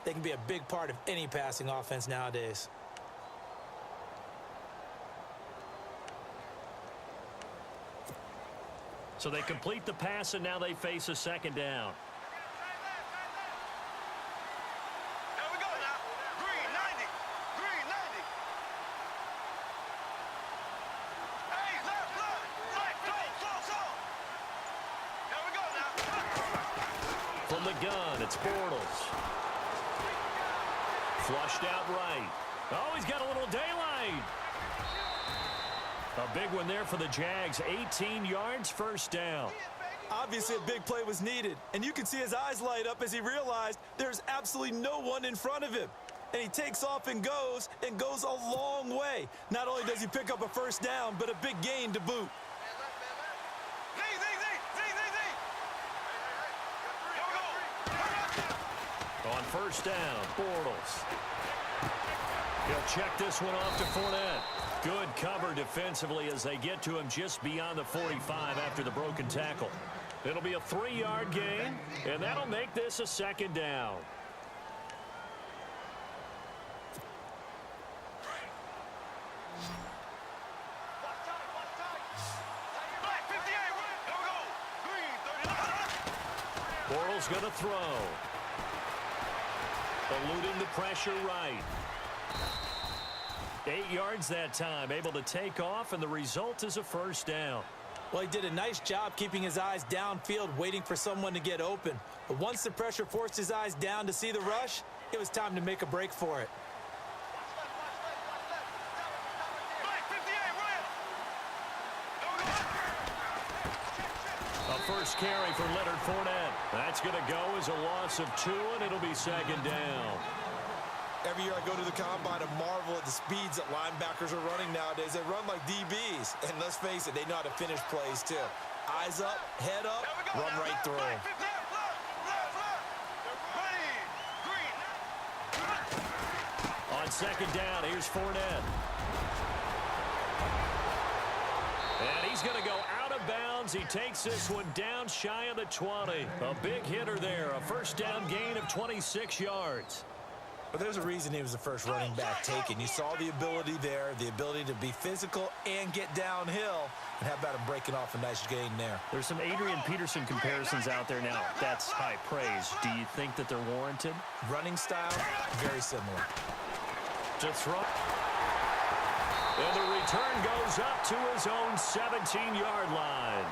they can be a big part of any passing offense nowadays. So they complete the pass, and now they face a second down. Here we go now. Green 90. Green 90. Hey, left. Slow. Here we go now. From the gun, it's Bortles. Flushed out right. Oh, he's got a little daylight. A big one there for the Jags. 18 yards, first down. Obviously, a big play was needed, and you can see his eyes light up as he realized there's absolutely no one in front of him. And he takes off and goes a long way. Not only does he pick up a first down, but a big gain to boot. Z. Here we go. On first down, Bortles. He'll check this one off to Fournette. Good cover defensively as they get to him just beyond the 45 after the broken tackle. It'll be a 3-yard gain, and that'll make this a second down. Black 58. Here we go. Green 39. Bortles going to throw. Eluding the pressure right. 8 yards that time, able to take off, and the result is a first down. Well, he did a nice job keeping his eyes downfield, waiting for someone to get open. But once the pressure forced his eyes down to see the rush, it was time to make a break for it. Black 58. A first carry for Leonard Fournette. That's going to go as a loss of 2, and it'll be second down. Every year I go to the combine and marvel at the speeds that linebackers are running nowadays. They run like DBs. And let's face it, they know how to finish plays too. Eyes up, head up, run right through them. On second down, here's Fournette. And he's going to go out of bounds. He takes this one down shy of the 20. A big hitter there. A first down gain of 26 yards. But there's a reason he was the first running back taken. You saw the ability there, the ability to be physical and get downhill. And how about him breaking off a nice gain there? There's some Adrian Peterson comparisons out there now. That's high praise. Do you think that they're warranted? Running style, very similar. To throw. And the return goes up to his own 17-yard line.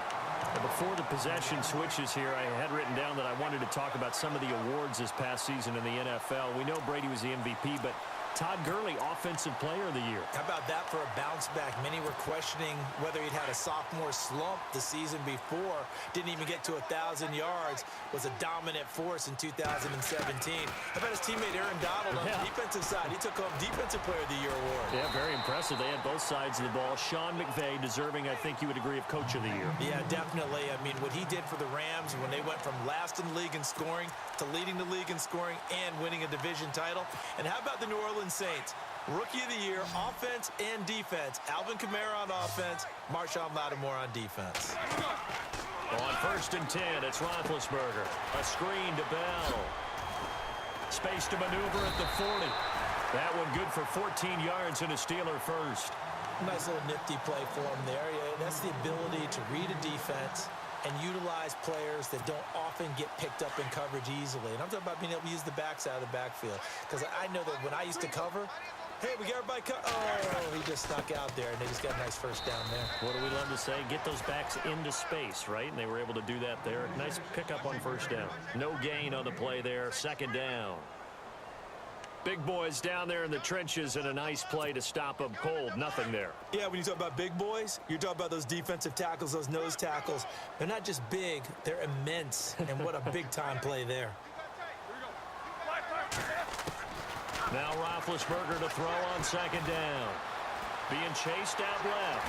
Before the possession switches here, I had written down that I wanted to talk about some of the awards this past season in the NFL. We know Brady was the MVP, but Todd Gurley, Offensive Player of the Year. How about that for a bounce back? Many were questioning whether he'd had a sophomore slump the season before. Didn't even get to 1,000 yards. Was a dominant force in 2017. How about his teammate Aaron Donald on the defensive side? He took home Defensive Player of the Year award. Yeah, very impressive. They had both sides of the ball. Sean McVay deserving, I think you would agree, of Coach of the Year. Yeah, definitely. I mean, what he did for the Rams when they went from last in the league in scoring to leading the league in scoring and winning a division title. And how about the New Orleans Saints? Rookie of the Year, offense and defense. Alvin Kamara on offense, Marshawn Lattimore on defense. On first and 10, it's Roethlisberger. A screen to Bell. Space to maneuver at the 40. That one good for 14 yards and a Steeler first. Nice little nifty play for him there. Yeah, that's the ability to read a defense and utilize players that don't often get picked up in coverage easily. And I'm talking about being able to use the backside of the backfield. Because I know that when I used to cover, hey, we got everybody oh, he just snuck out there, and they just got a nice first down there. What do we love to say? Get those backs into space, right? And they were able to do that there. Nice pickup on first down. No gain on the play there. Second down. Big boys down there in the trenches, and a nice play to stop them cold. Nothing there. Yeah, when you talk about big boys, you're talking about those defensive tackles, those nose tackles. They're not just big, they're immense. And what a big-time play there. Now Roethlisberger to throw on second down. Being chased out left.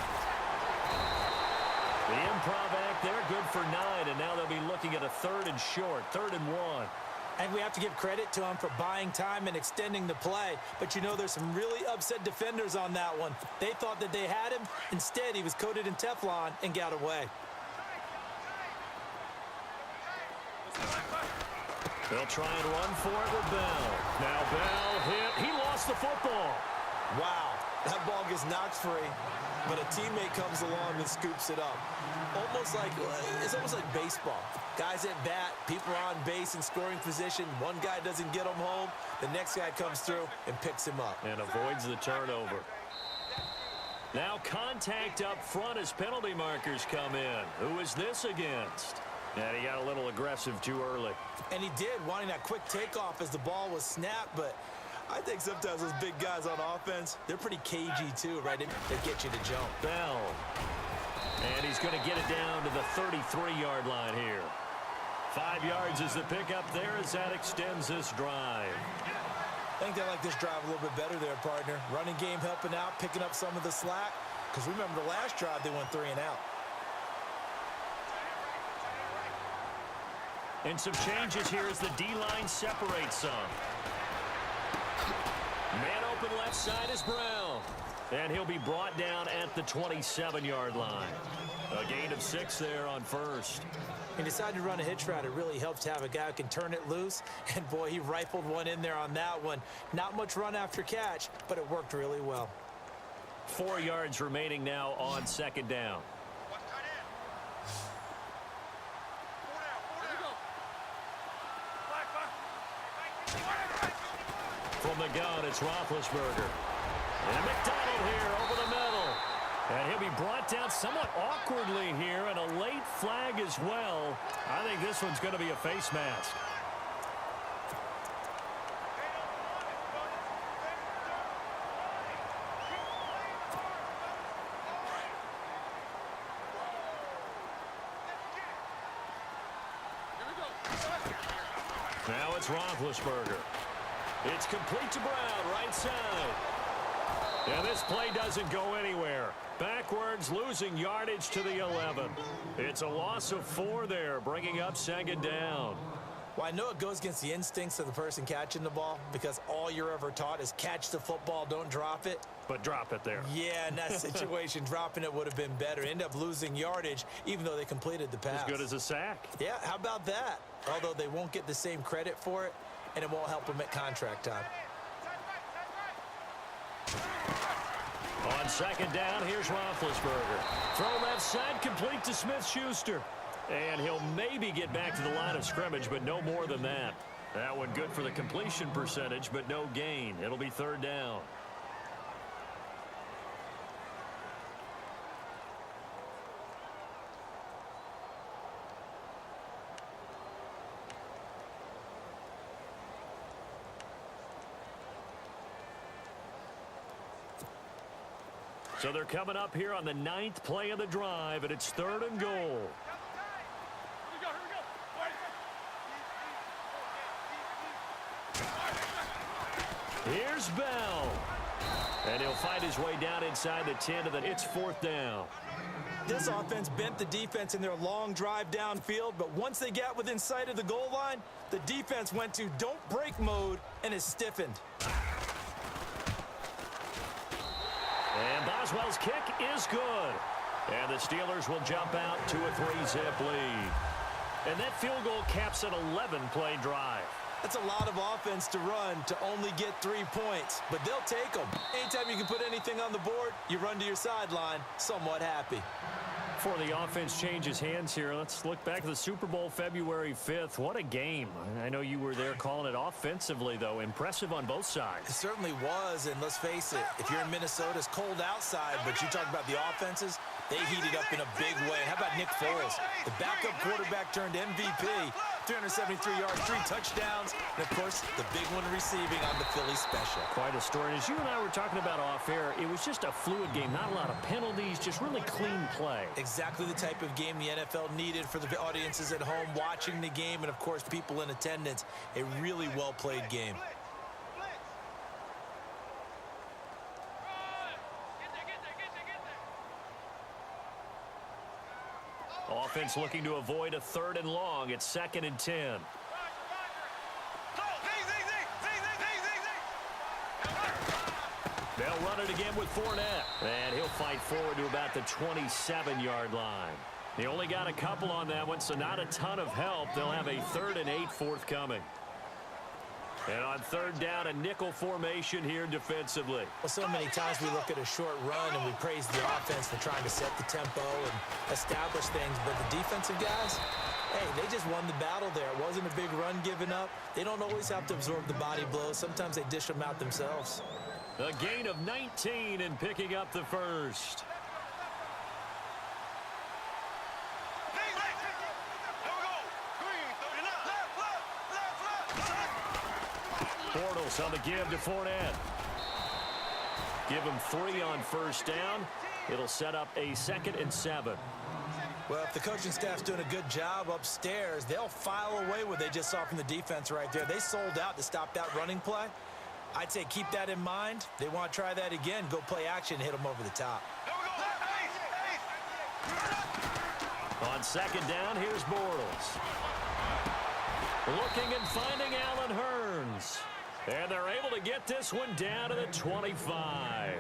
The improv act there, good for 9, and now they'll be looking at a 3rd and short, 3rd and 1. And we have to give credit to him for buying time and extending the play. But you know, there's some really upset defenders on that one. They thought that they had him. Instead, he was coated in Teflon and got away. They'll try and run for it with Bell. Now Bell hit. He lost the football. Wow, that ball gets knocked free, but a teammate comes along and scoops it up. It's almost like baseball. Guys at bat, people are on base in scoring position. One guy doesn't get him home. The next guy comes through and picks him up. And avoids the turnover. Now contact up front as penalty markers come in. Who is this against? And he got a little aggressive too early. And he did, wanting that quick takeoff as the ball was snapped, but I think sometimes those big guys on offense, they're pretty cagey too, right? They get you to jump. Bell. And he's going to get it down to the 33-yard line here. 5 yards is the pickup there as that extends this drive. I think they like this drive a little bit better there, partner. Running game helping out, picking up some of the slack. Because remember the last drive, they went 3 and out. And some changes here as the D-line separates some. Man open left side is Brown. And he'll be brought down at the 27-yard line. A gain of 6 there on first. He decided to run a hitch route. It really helps to have a guy who can turn it loose. And, boy, he rifled one in there on that one. Not much run after catch, but it worked really well. 4 yards remaining now on second down. From the gun, it's Roethlisberger. And McDonald here over the middle. And he'll be brought down somewhat awkwardly here, and a late flag as well. I think this one's going to be a face mask. Now it's Roethlisberger. It's complete to Brown, right side. And this play doesn't go anywhere. Backwards, losing yardage to the 11. It's a loss of 4 there, bringing up second down. Well, I know it goes against the instincts of the person catching the ball because all you're ever taught is catch the football, don't drop it. But drop it there. Yeah, in that situation, dropping it would have been better. End up losing yardage, even though they completed the pass. As good as a sack. Yeah, how about that? Although they won't get the same credit for it, and it won't help them at contract time. On second down, here's Roethlisberger. Throw left side, complete to Smith-Schuster. And he'll maybe get back to the line of scrimmage, but no more than that. That one good for the completion percentage, but no gain. It'll be third down. So they're coming up here on the 9th play of the drive, and it's 3rd and goal. Here's Bell. And he'll fight his way down inside the 10 to the... It's 4th down. This offense bent the defense in their long drive downfield, but once they got within sight of the goal line, the defense went to don't break mode and is stiffened. And Boswell's kick is good. And the Steelers will jump out to a 3-zip lead. And that field goal caps an 11-play drive. That's a lot of offense to run to only get 3 points, but they'll take them. Anytime you can put anything on the board, you run to your sideline somewhat happy. Before the offense changes hands here, let's look back at the Super Bowl February 5th. What a game. I know you were there calling it offensively, though. Impressive on both sides. It certainly was, and let's face it, if you're in Minnesota, it's cold outside, but you talk about the offenses, they heated up in a big way. How about Nick Foles? The backup quarterback turned MVP, 373 yards, 3 touchdowns, and, of course, the big one receiving on the Philly special. Quite a story. As you and I were talking about off air, it was just a fluid game. Not a lot of penalties, just really clean play. Exactly the type of game the NFL needed for the audiences at home watching the game and, of course, people in attendance. A really well-played game. Offense looking to avoid a 3rd and long. It's 2nd and 10. They'll run it again with Fournette. And he'll fight forward to about the 27-yard line. They only got a couple on that one, so not a ton of help. They'll have a 3rd and 8 forthcoming. And on third down, a nickel formation here defensively. Well, so many times we look at a short run and we praise the offense for trying to set the tempo and establish things. But the defensive guys, hey, they just won the battle there. It wasn't a big run given up. They don't always have to absorb the body blows. Sometimes they dish them out themselves. A gain of 19 and picking up the first. Bortles on the give to Fournette. Give him 3 on first down. It'll set up a 2nd and 7. Well, if the coaching staff's doing a good job upstairs, they'll file away what they just saw from the defense right there. They sold out to stop that running play. I'd say keep that in mind. They want to try that again. Go play action, hit them over the top. On 2nd down, here's Bortles. Looking and finding Allen Hurns. And they're able to get this one down to the 25.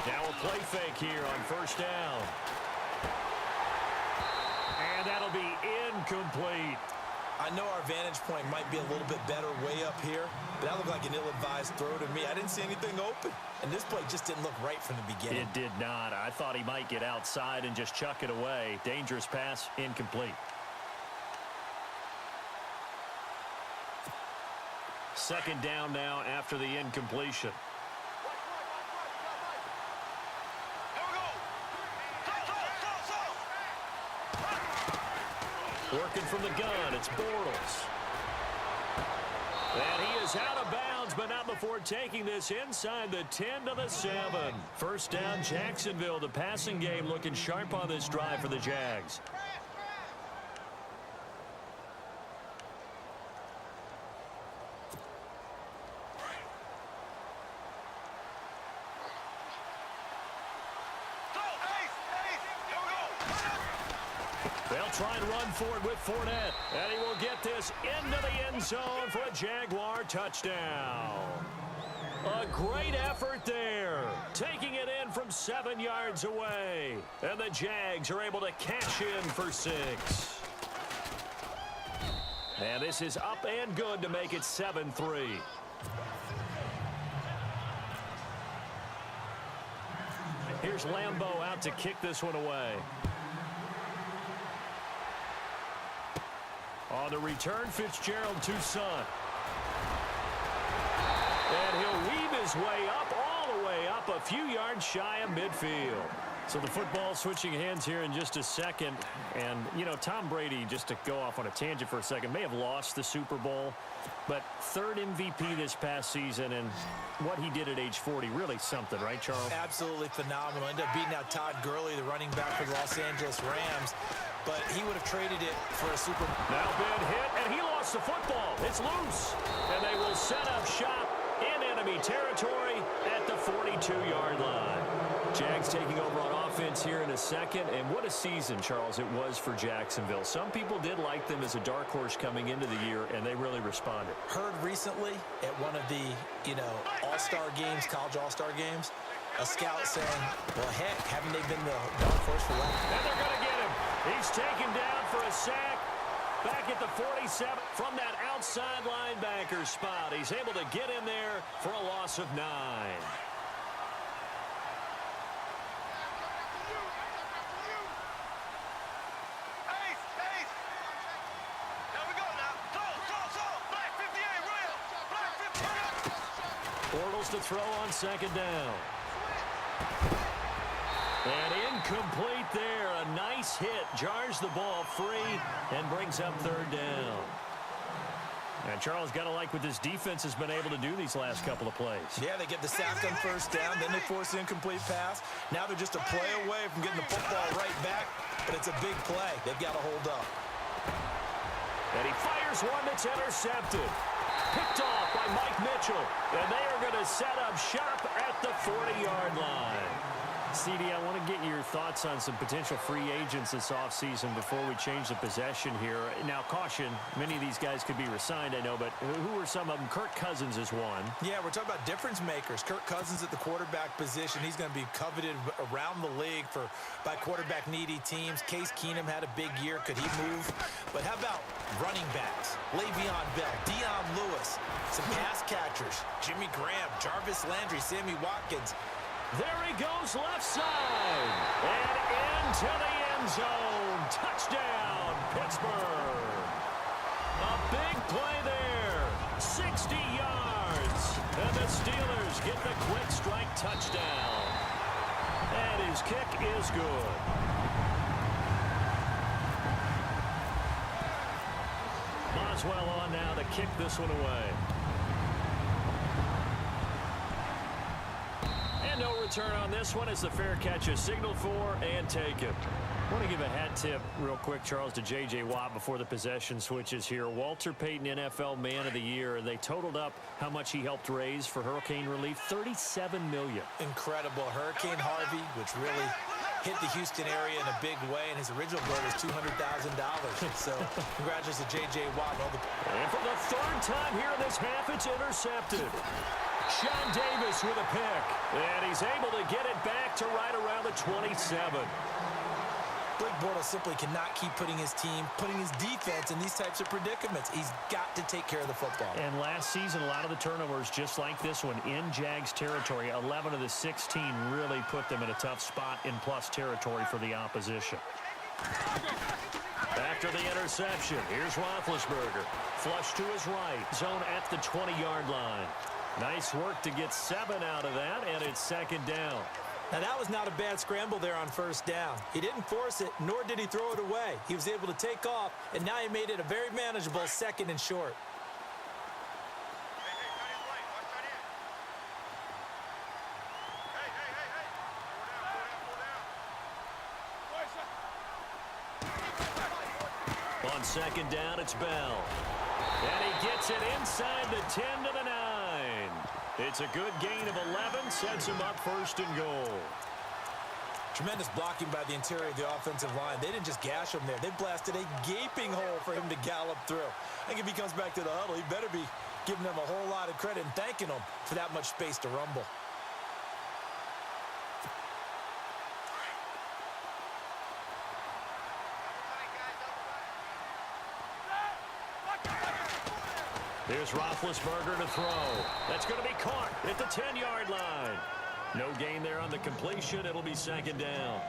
Now a play fake here on first down. And that'll be incomplete. I know our vantage point might be a little bit better way up here, but that looked like an ill-advised throw to me. I didn't see anything open, and this play just didn't look right from the beginning. It did not. I thought he might get outside and just chuck it away. Dangerous pass, incomplete. 2nd down now after the incompletion. Working from the gun, it's Bortles. And he is out of bounds, but not before taking this inside the 10 to the 7. First down, Jacksonville. The passing game looking sharp on this drive for the Jags. They'll try and run forward with Fournette. And he will get this into the end zone for a Jaguar touchdown. A great effort there. Taking it in from 7 yards away. And the Jags are able to cash in for 6. And this is up and good to make it 7-3. Here's Lambeau out to kick this one away. On the return, Fitzgerald to Son. And he'll weave his way up, all the way up, a few yards shy of midfield. So the football switching hands here in just a second. And, you know, Tom Brady, just to go off on a tangent for a second, may have lost the Super Bowl. But 3rd MVP this past season, and what he did at age 40, really something, right, Charles? Absolutely phenomenal. Ended up beating out Todd Gurley, the running back for the Los Angeles Rams. But he would have traded it for a Super Bowl. Now been hit, and he lost the football. It's loose. And they will set up shop in enemy territory at the 42-yard line. Jags taking over on offense here in a second. And what a season, Charles, it was for Jacksonville. Some people did like them as a dark horse coming into the year, and they really responded. Heard recently at one of the, all-star games, college all-star games, a scout saying, well, heck, haven't they been the dark horse for long? And they're going to get him. He's taken down for a sack. Back at the 47 from that outside linebacker spot. He's able to get in there for a loss of 9. Bortles to throw on 2nd down. And incomplete there. A nice hit. Jars the ball free and brings up 3rd down. And Charles, got to like what this defense has been able to do these last couple of plays. Yeah, they get the sack on first down. Then they force an incomplete pass. Now they're just a play away from getting the football right back. But it's a big play. They've got to hold up. And he fires one that's intercepted. Picked off by Mike Mitchell. And they are going to set up shop at the 40-yard line. CD, I want to get your thoughts on some potential free agents this offseason before we change the possession here. Now, caution, many of these guys could be re-signed, I know, but who are some of them? Kirk Cousins is one. Yeah, we're talking about difference makers. Kirk Cousins at the quarterback position. He's going to be coveted around the league by quarterback-needy teams. Case Keenum had a big year. Could he move? But how about running backs? Le'Veon Bell, Dion Lewis, some pass catchers, Jimmy Graham, Jarvis Landry, Sammy Watkins. There he goes left side. And into the end zone. Touchdown, Pittsburgh. A big play there. 60 yards. And the Steelers get the quick strike touchdown. And his kick is good. Boswell on now to kick this one away. No return on this one as the fair catch is signaled for and taken. I want to give a hat tip real quick, Charles, to J.J. Watt before the possession switches here. Walter Payton, NFL Man of the Year. They totaled up how much he helped raise for hurricane relief, $37 million. Incredible. Hurricane Harvey, which really hit the Houston area in a big way, and his original goal was $200,000. So congratulations to J.J. Watt. And for the third time here in this half, it's intercepted. Sean Davis with a pick. And he's able to get it back to right around the 27. Blake Bortles simply cannot keep putting his defense in these types of predicaments. He's got to take care of the football. And last season, a lot of the turnovers, just like this one, in Jags territory, 11 of the 16 really put them in a tough spot in plus territory for the opposition. After the interception, here's Roethlisberger. Flush to his right. Zone at the 20-yard line. Nice work to get 7 out of that, and it's second down. Now, that was not a bad scramble there on first down. He didn't force it, nor did he throw it away. He was able to take off, and now he made it a very manageable second and short. On second down, it's Bell. And he gets it inside the 10 to the 9. It's a good gain of 11, sets him up first and goal. Tremendous blocking by the interior of the offensive line. They didn't just gash him there. They blasted a gaping hole for him to gallop through. I think if he comes back to the huddle, he better be giving them a whole lot of credit and thanking them for that much space to rumble. Here's Roethlisberger to throw. That's going to be caught at the 10-yard line. No gain there on the completion. It'll be second down.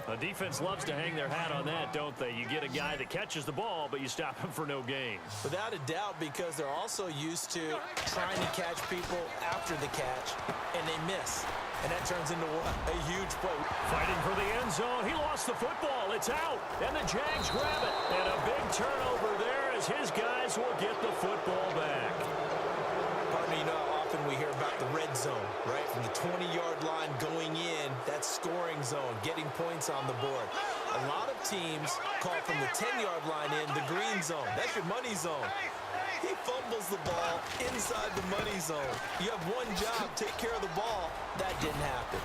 The defense loves to hang their hat on that, don't they? You get a guy that catches the ball, but you stop him for no gain. Without a doubt, because they're also used to trying to catch people after the catch, and they miss. And that turns into what? A huge play. Fighting for the end zone. He lost the football. It's out. And the Jags grab it. And a big turnover there as his guys will get the football back. Pardon me, you know how often we hear about the red zone, right? From the 20-yard line going in, that's scoring zone, getting points on the board. A lot of teams call from the 10-yard line in the green zone. That's your money zone. He fumbles the ball inside the money zone. You have one job, take care of the ball. That didn't happen.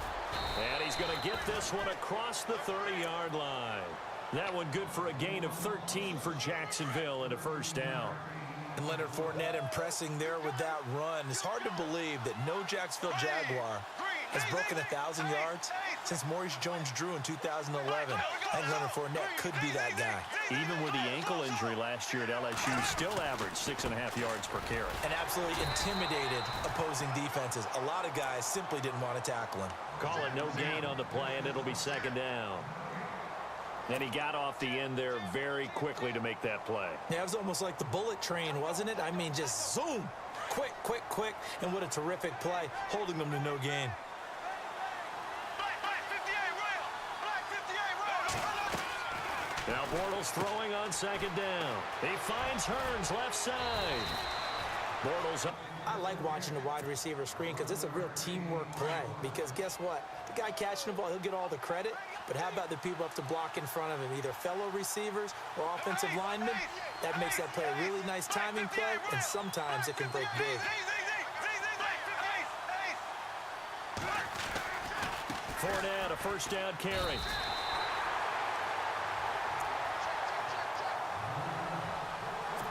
And he's going to get this one across the 30-yard line. That one good for a gain of 13 for Jacksonville and a first down. And Leonard Fournette impressing there with that run. It's hard to believe that no Jacksonville Jaguar has broken 1,000 yards since Maurice Jones-Drew in 2011. And Leonard Fournette could be that guy. Even with the ankle injury last year at LSU, still averaged 6.5 yards per carry. And absolutely intimidated opposing defenses. A lot of guys simply didn't want to tackle him. Call it no gain on the play, and it'll be second down. And he got off the end there very quickly to make that play. Yeah, it was almost like the bullet train, wasn't it? I mean, just zoom. Quick, quick, quick. And what a terrific play, holding them to no gain. Now Bortles throwing on second down. He finds Hearns left side. Bortles up. I like watching the wide receiver screen because it's a real teamwork play. Because guess what? The guy catching the ball, he'll get all the credit. But how about the people up to block in front of him, either fellow receivers or offensive linemen? That makes that play a really nice timing play, and sometimes it can break big. Fournette, a first down carry.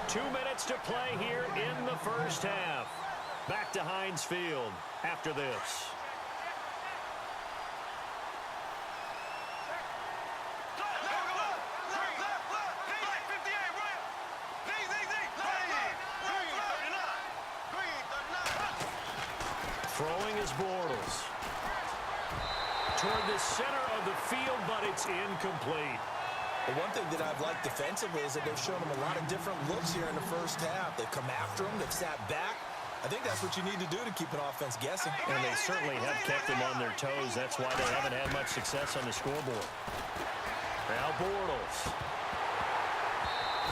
Two minutes to play here in the first half. Back to Heinz Field after this. Throwing is Bortles. Toward the center of the field, but it's incomplete. Well, one thing that I've liked defensively is that they've shown them a lot of different looks here in the first half. They've come after them. They've sat back. I think that's what you need to do to keep an offense guessing. And they certainly have kept them on their toes. That's why they haven't had much success on the scoreboard. Now Bortles.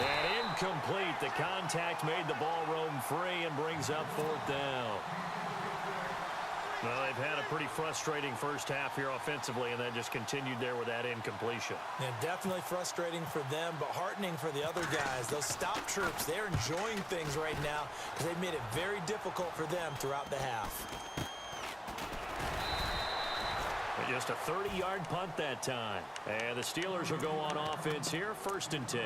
And incomplete. The contact made the ball roam free and brings up fourth down. Well, they've had a pretty frustrating first half here offensively, and that just continued there with that incompletion. Yeah, definitely frustrating for them, but heartening for the other guys. Those stop troops, they're enjoying things right now because they've made it very difficult for them throughout the half. Just a 30-yard punt that time. And the Steelers will go on offense here, 1st and 10.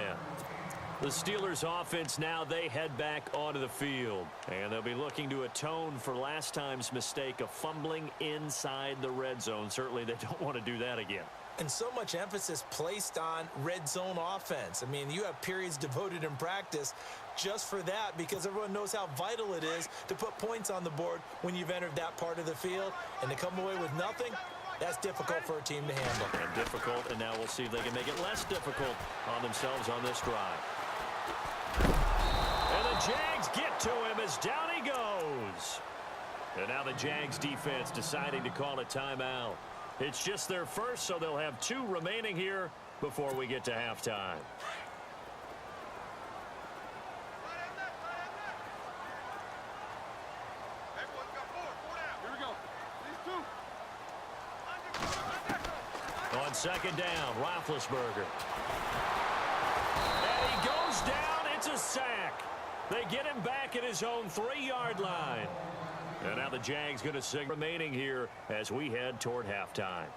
The Steelers offense now, they head back onto the field. And they'll be looking to atone for last time's mistake of fumbling inside the red zone. Certainly they don't want to do that again. And so much emphasis placed on red zone offense. I mean, you have periods devoted in practice just for that because everyone knows how vital it is to put points on the board when you've entered that part of the field. And to come away with nothing, that's difficult for a team to handle. And difficult, and now we'll see if they can make it less difficult on themselves on this drive. And the Jags get to him as down he goes. And now the Jags defense deciding to call a timeout. It's just their first, so they'll have 2 remaining here before we get to halftime. On 2nd down, Roethlisberger. And he goes down. It's a sack. They get him back at his own 3-yard line. And now the Jags going to sing remaining here as we head toward halftime.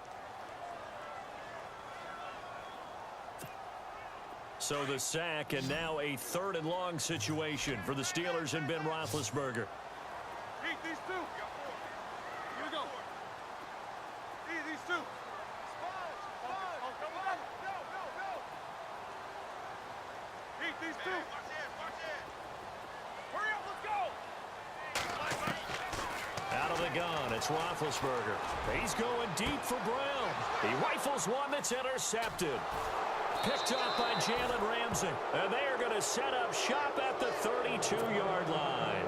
So the sack, and now a 3rd and long situation for the Steelers and Ben Roethlisberger. Eat these 2. Here we go. Eat these 2. Eat these 2. Hurry up, let's go. Out of the gun, it's Roethlisberger. He's going deep for Brown. He rifles one that's intercepted. Picked up by Jalen Ramsey. And they are going to set up shop at the 32-yard line.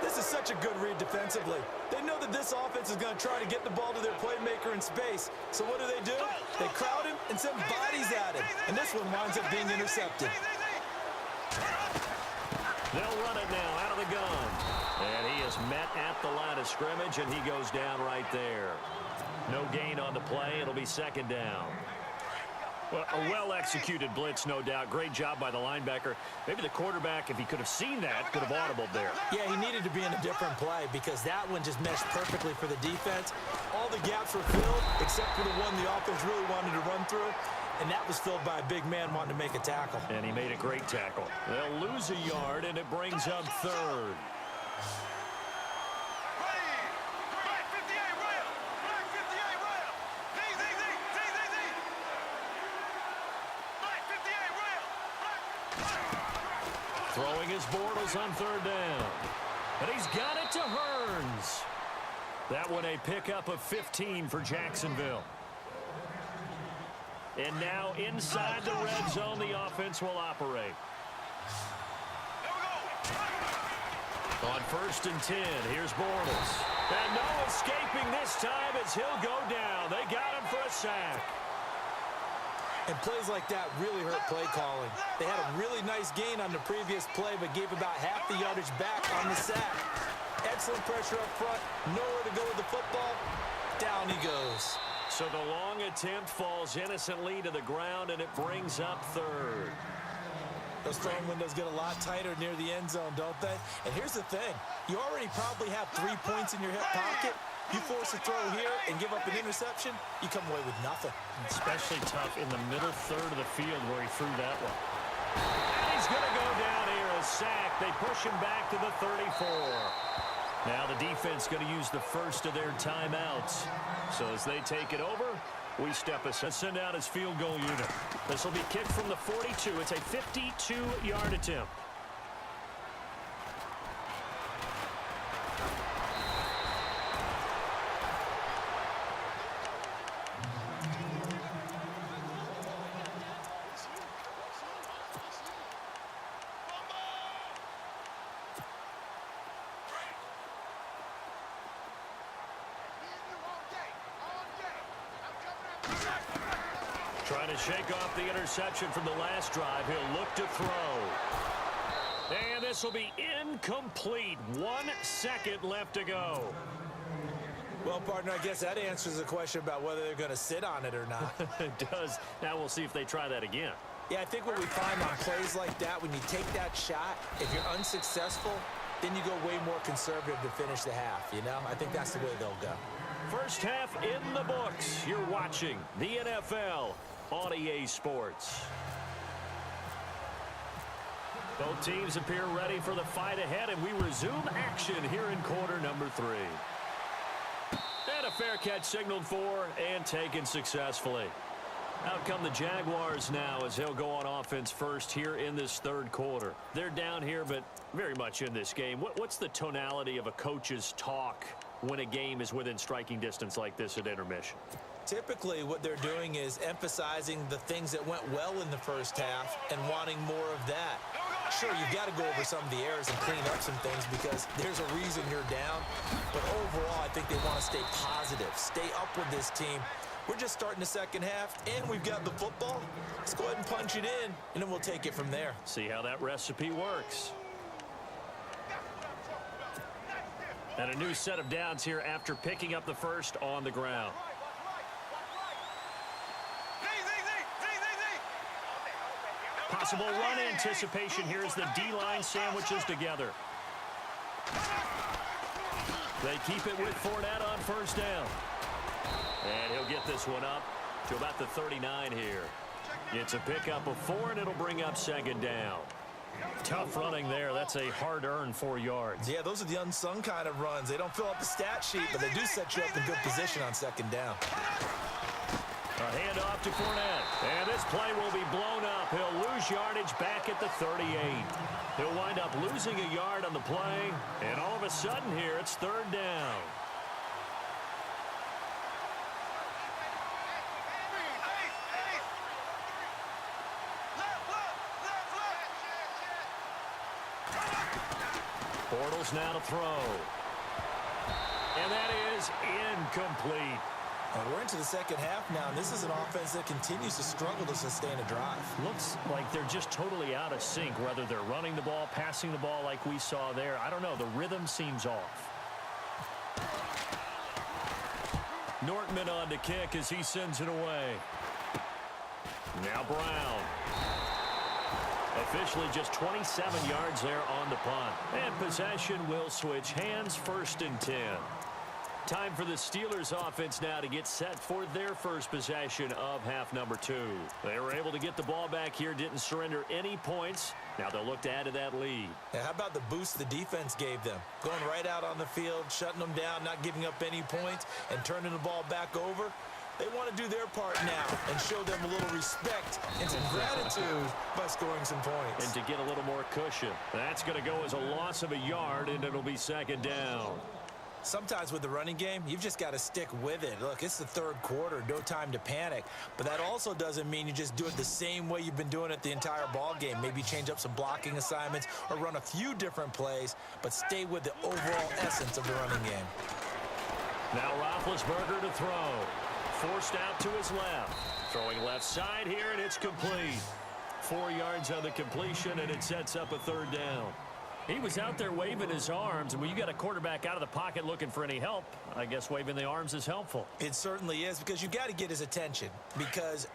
This is such a good read defensively. They know that this offense is going to try to get the ball to their playmaker in space. So what do? They crowd him and send bodies at him. And this one winds up being intercepted. They'll run it now out of the gun. And he is met at the line of scrimmage, and he goes down right there. No gain on the play. It'll be 2nd down. Well, a well-executed blitz, no doubt. Great job by the linebacker. Maybe the quarterback, if he could have seen that, could have audibled there. Yeah, he needed to be in a different play because that one just meshed perfectly for the defense. All the gaps were filled except for the one the offense really wanted to run through, and that was filled by a big man wanting to make a tackle. And he made a great tackle. They'll lose a yard, and it brings up 3rd. Throwing his Bortles on 3rd down. And he's got it to Hearns. That one a pickup of 15 for Jacksonville. And now inside the red zone, the offense will operate. On 1st and 10, here's Bortles. And no escaping this time as he'll go down. They got him for a sack. And plays like that really hurt play calling. They had a really nice gain on the previous play, but gave about half the yardage back on the sack. Excellent pressure up front. Nowhere to go with the football. Down he goes. So the long attempt falls innocently to the ground, and it brings up 3rd. Those throwing windows get a lot tighter near the end zone, don't they? And here's the thing. You already probably have 3 points in your hip pocket. You force a throw here and give up an interception, you come away with nothing. Especially tough in the middle third of the field where he threw that one. And he's going to go down here, a sack. They push him back to the 34. Now the defense going to use the first of their timeouts. So as they take it over, we step aside, send out his field goal unit. This will be kicked from the 42. It's a 52-yard attempt. Trying to shake off the interception from the last drive. He'll look to throw. And this will be incomplete. 1 second left to go. Well, partner, I guess that answers the question about whether they're going to sit on it or not. It does. Now we'll see if they try that again. Yeah, I think what we find on plays like that, when you take that shot, if you're unsuccessful, then you go way more conservative to finish the half, you know? I think that's the way they'll go. First half in the books. You're watching the NFL on EA Sports. Both teams appear ready for the fight ahead, and we resume action here in quarter number 3. And a fair catch signaled for and taken successfully. Out come the Jaguars now as they'll go on offense first here in this third quarter. They're down here, but very much in this game. What's the tonality of a coach's talk when a game is within striking distance like this at intermission? Typically, what they're doing is emphasizing the things that went well in the first half and wanting more of that. Sure, you've got to go over some of the errors and clean up some things because there's a reason you're down. But overall, I think they want to stay positive, stay up with this team. We're just starting the second half, and we've got the football. Let's go ahead and punch it in, and then we'll take it from there. See how that recipe works. And a new set of downs here after picking up the first on the ground. Possible run anticipation here as the D-line sandwiches together. They keep it with Fournette on first down. And he'll get this one up to about the 39 here. It's a pickup of 4, and it'll bring up second down. Tough running there. That's a hard-earned 4 yards. Yeah, those are the unsung kind of runs. They don't fill up the stat sheet, but they do set you up in good position on second down. A handoff to Fournette. And this play will be blown up. He'll lose yardage back at the 38. He'll wind up losing a yard on the play. And all of a sudden here, it's third down. Bortles now to throw. And that is incomplete. And we're into the second half now, and this is an offense that continues to struggle to sustain a drive. Looks like they're just totally out of sync, whether they're running the ball, passing the ball like we saw there. I don't know. The rhythm seems off. Nortman on to kick as he sends it away. Now Brown. Officially just 27 yards there on the punt. And possession will switch hands, 1st and 10. Time for the Steelers offense now to get set for their first possession of half number 2. They were able to get the ball back here, didn't surrender any points. Now they'll look to add to that lead. Yeah, how about the boost the defense gave them? Going right out on the field, shutting them down, not giving up any points, and turning the ball back over. They want to do their part now and show them a little respect and some gratitude by scoring some points. And to get a little more cushion. That's going to go as a loss of a yard, and it'll be second down. Sometimes with the running game, you've just got to stick with it. Look, it's the third quarter, no time to panic. But that also doesn't mean you just do it the same way you've been doing it the entire ball game. Maybe change up some blocking assignments or run a few different plays, but stay with the overall essence of the running game. Now Roethlisberger to throw. Forced out to his left. Throwing left side here, and it's complete. 4 yards on the completion, and it sets up a third down. He was out there waving his arms, and when you got a quarterback out of the pocket looking for any help, I guess waving the arms is helpful. It certainly is, because you got to get his attention, because